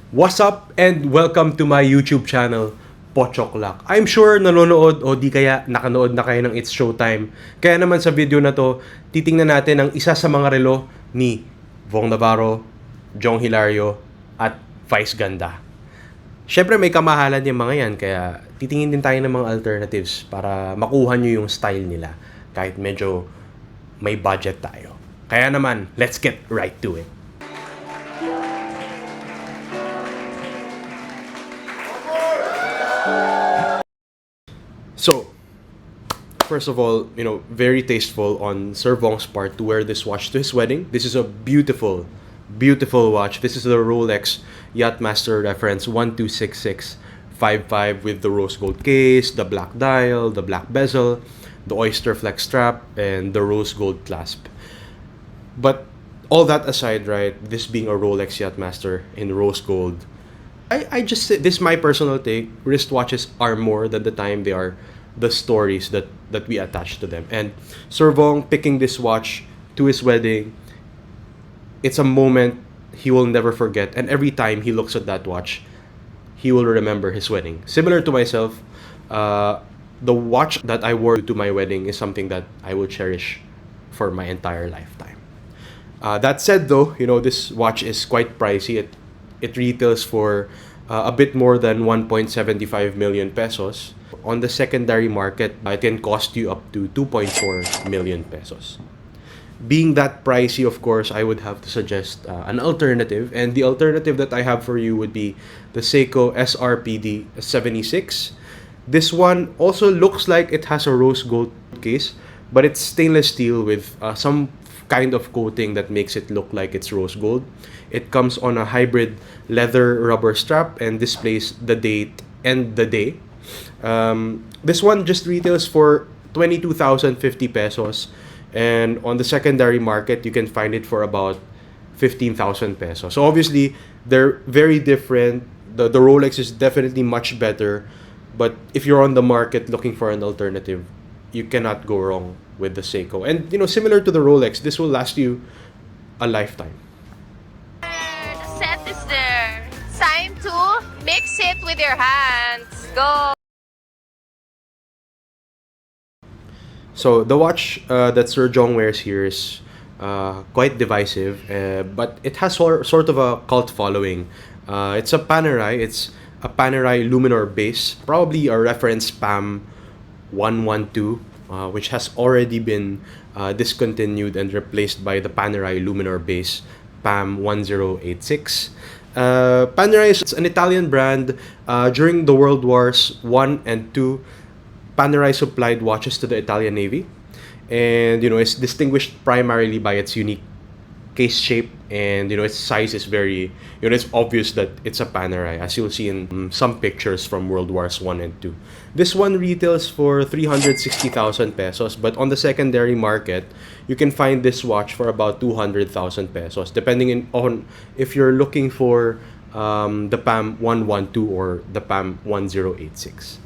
What's up and welcome to my YouTube channel, Pochoklak. I'm sure nanonood o di kaya nakanood na kayo ng It's Showtime. Kaya naman sa video na to, titingnan natin ang isa sa mga relo ni Vhong Navarro, Jhong Hilario, at Vice Ganda. Syempre may kamahalan yung mga yan, kaya titingin din tayo ng mga alternatives para makuha nyo yung style nila kahit medyo may budget tayo. Kaya naman, let's get right to it. So, first of all, very tasteful on Sir Vong's part to wear this watch to his wedding. This is a beautiful, beautiful watch. This is the Rolex Yachtmaster reference 126655 with the rose gold case, the black dial, the black bezel, the oyster flex strap, and the rose gold clasp. But all that aside, right, this being a Rolex Yachtmaster in rose gold, I just say, this is my personal take. Wristwatches are more than the time, they are the stories that we attach to them. And Sir Vong picking this watch to his wedding, it's a moment he will never forget. And every time he looks at that watch, he will remember his wedding. Similar to myself, the watch that I wore to my wedding is something that I will cherish for my entire lifetime. That said, though, this watch is quite pricey. It retails for a bit more than 1.75 million pesos. On the secondary market, it can cost you up to 2.4 million pesos. Being that pricey, of course, I would have to suggest an alternative. And the alternative that I have for you would be the Seiko SRPD 76. This one also looks like it has a rose gold case, but it's stainless steel with some kind of coating that makes it look like it's rose gold. It comes on a hybrid leather rubber strap and displays the date and the day. This one just retails for 22,050 pesos, and on the secondary market you can find it for about 15,000 pesos. So obviously they're very different. The Rolex is definitely much better, but if you're on the market looking for an alternative, you cannot go wrong with the Seiko. And similar to the Rolex, this will last you a lifetime. The set is there. Time to mix it with your hands. Go. So the watch that Sir Jhong wears here is quite divisive, but it has sort of a cult following. It's a Panerai. It's a Panerai Luminor base, probably a reference PAM 112, which has already been discontinued and replaced by the Panerai Luminor base PAM 1086. Panerai is an Italian brand. During the World Wars I and II, Panerai supplied watches to the Italian Navy, and it's distinguished primarily by its unique case shape, and its size is very, it's obvious that it's a Panerai, as you'll see in some pictures from World Wars I and II. This one retails for 360,000 pesos, but on the secondary market, you can find this watch for about 200,000 pesos, depending on if you're looking for the PAM 112 or the PAM 1086.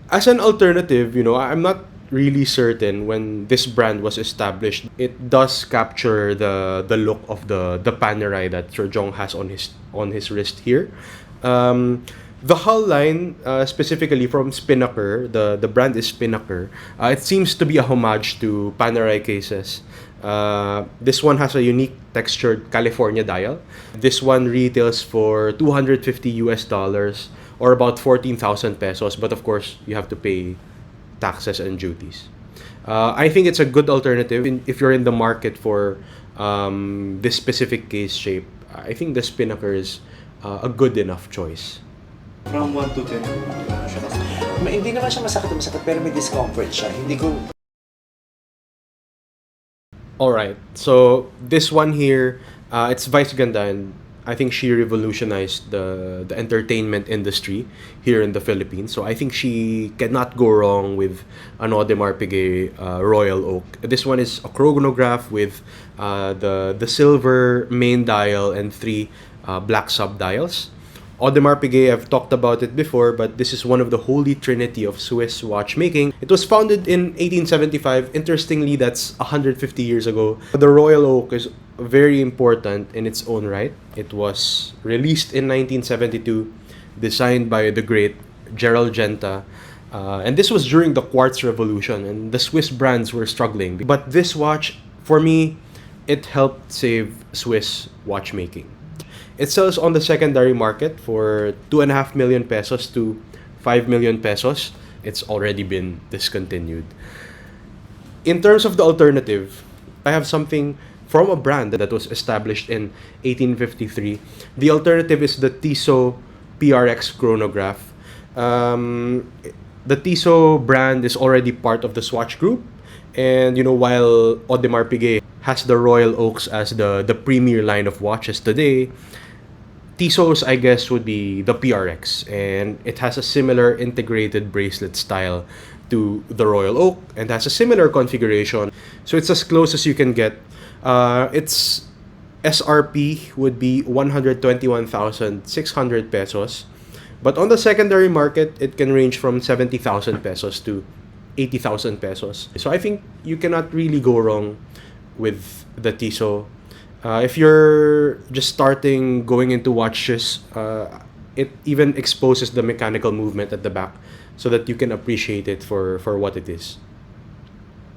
As an alternative, I'm not really certain when this brand was established. It does capture the look of the Panerai that Sir Jhong has on his wrist here. The hull line, specifically from Spinnaker, the brand is Spinnaker. It seems to be a homage to Panerai cases. This one has a unique textured California dial. This one retails for $250 or about 14,000 pesos, but of course you have to pay taxes and duties. I think it's a good alternative if you're in the market for this specific case shape. I think the Spinnaker is a good enough choice. From 1 to 10, ano siya kasi? Hindi naman siya masakit, pero may discomfort siya. Hindi ko... Alright, so this one here, it's Vice Ganda, and I think she revolutionized the entertainment industry here in the Philippines. So I think she cannot go wrong with an Audemars Piguet Royal Oak. This one is a chronograph with the silver main dial and 3 black sub-dials. Audemars Piguet, I've talked about it before, but this is one of the holy trinity of Swiss watchmaking. It was founded in 1875. Interestingly, that's 150 years ago. The Royal Oak is very important in its own right. It was released in 1972, designed by the great Gerald Genta. And this was during the quartz revolution, and the Swiss brands were struggling. But this watch, for me, it helped save Swiss watchmaking. It sells on the secondary market for 2.5 million pesos to 5 million pesos. It's already been discontinued. In terms of the alternative, I have something from a brand that was established in 1853. The alternative is the Tissot PRX chronograph. The Tissot brand is already part of the Swatch Group, and while Audemars Piguet has the Royal Oaks as the premier line of watches today, Tissot's, I guess, would be the PRX, and it has a similar integrated bracelet style to the Royal Oak and has a similar configuration. So it's as close as you can get. Its SRP would be 121,600 pesos. But on the secondary market, it can range from 70,000 pesos to 80,000 pesos. So I think you cannot really go wrong with the Tissot. If you're just starting going into watches, it even exposes the mechanical movement at the back so that you can appreciate it for what it is.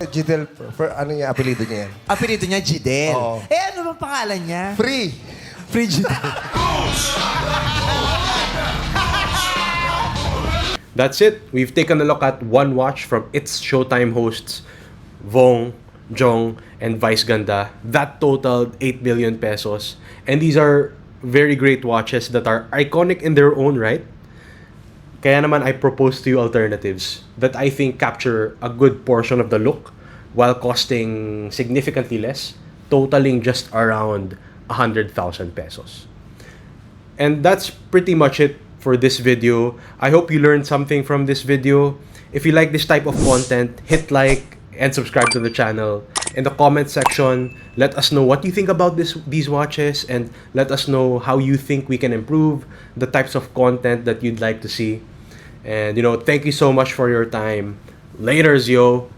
Jidel, ano yung apelido niya yan? Apelido niya, Jidel. Oo. Ano bang pangalan niya? Free! Free Jidel. That's it. We've taken a look at one watch from its Showtime hosts, Vhong, Jhong, and Vice Ganda. That totaled 8 million pesos. And these are very great watches that are iconic in their own right. Kaya naman I propose to you alternatives that I think capture a good portion of the look while costing significantly less, totaling just around 100,000 pesos. And that's pretty much it for this video. I hope you learned something from this video. If you like this type of content, hit like and subscribe to the channel. In the comment section, let us know what you think about these watches, and let us know how you think we can improve the types of content that you'd like to see. And thank you so much for your time. Laters, yo!